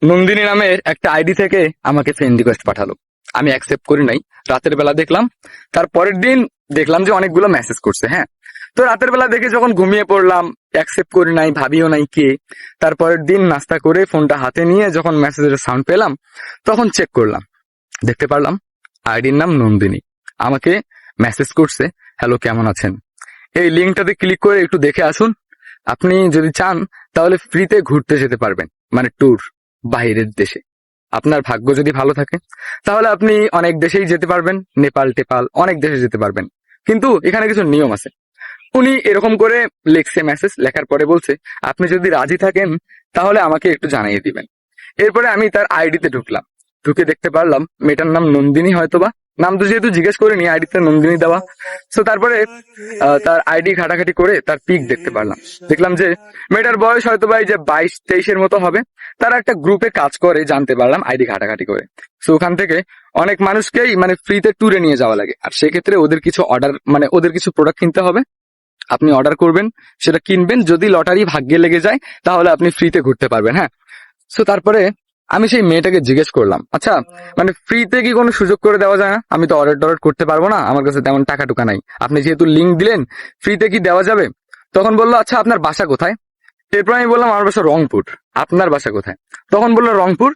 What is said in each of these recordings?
নন্দিনী নামের একটা আইডি থেকে আমাকে ফ্রেন্ড রিকোয়েস্ট পাঠালো। আমি অ্যাকসেপ্ট করি নাই। রাতের বেলা দেখলাম, তার পরের দিন দেখলাম যে অনেকগুলো মেসেজ করছে। হ্যাঁ, তো রাতের বেলা দেখে যখন ঘুমিয়ে পড়লাম, অ্যাকসেপ্ট করি নাই, ভাবিও নাই কে। তারপরের দিন নাস্তা করে ফোনটা হাতে নিয়ে যখন মেসেজের সাউন্ড পেলাম, তখন চেক করলাম, দেখতে পারলাম আইডির নাম নন্দিনী। আমাকে মেসেজ করছে, হ্যালো কেমন আছেন। এই লিঙ্কটাতে ক্লিক করে একটু দেখে আসুন। আপনি যদি চান তাহলে ফ্রিতে ঘুরতে যেতে পারবেন, মানে ট্যুর, বাইরের দেশে। আপনার ভাগ্য যদি ভালো থাকে তাহলে আপনি অনেক দেশেই যেতে পারবেন, নেপাল টেপাল অনেক দেশে যেতে পারবেন। কিন্তু এখানে কিছু নিয়ম আছে। উনি এরকম করে লিখছে, মেসেজ লেখার পরে বলছে, আপনি যদি রাজি থাকেন তাহলে আমাকে একটু জানিয়ে দিবেন। এরপরে আমি তার আইডিতে ঢুকলাম, ঢুকে দেখতে পারলাম মেয়েটার নাম নন্দিনী, হয়তোবা নাম তো যেহেতু জিজ্ঞেস করিনি, আইডিতে নন্দিনী দেওয়া। তো তারপরে তার আইডি ঘাটাঘাটি করে তার পিক দেখতে পারলাম। দেখলাম যে মেয়েটার বয়স হয়তোবা এই যে 22-23-এর মতো হবে। তারা একটা গ্রুপে কাজ করে জানতে পারলাম আইডি ঘাটাঘাটি করে। তো ওখান থেকে অনেক মানুষকেই মানে ফ্রিতে ট্যুরে নিয়ে যাওয়া লাগে, আর সেক্ষেত্রে ওদের কিছু অর্ডার, মানে ওদের কিছু প্রোডাক্ট কিনতে হবে। আপনি অর্ডার করবেন, সেটা কিনবেন, যদি লটারি ভাগ্যে লেগে যায় তাহলে আপনি ফ্রিতে ঘুরতে পারবেন। হ্যাঁ, সো তারপরে আমি সেই মেয়েটাকে জিজ্ঞেস করলাম, আচ্ছা মানে ফ্রিতে কি কোনো সুযোগ করে দেওয়া যায় না? আমি তো অর্ডার টর্ডার করতে পারবো না, আমার কাছে তেমন টাকা টুকা নাই, আপনি যেহেতু লিঙ্ক দিলেন, ফ্রিতে কি দেওয়া যাবে? তখন বললো, আচ্ছা আপনার বাসা কোথায়? এরপর আমি বললাম, আমার বাসা রংপুর। আপনার বাসা কোথায়? তখন বললো রংপুর।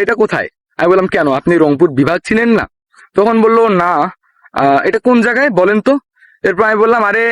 এটা কোথায়? আমি বললাম, কেন আপনি রংপুর বিভাগ ছিলেন না? তখন বললো, না। এটা কোন জায়গায় বলেন তো? এরপর আমি বললাম, আরে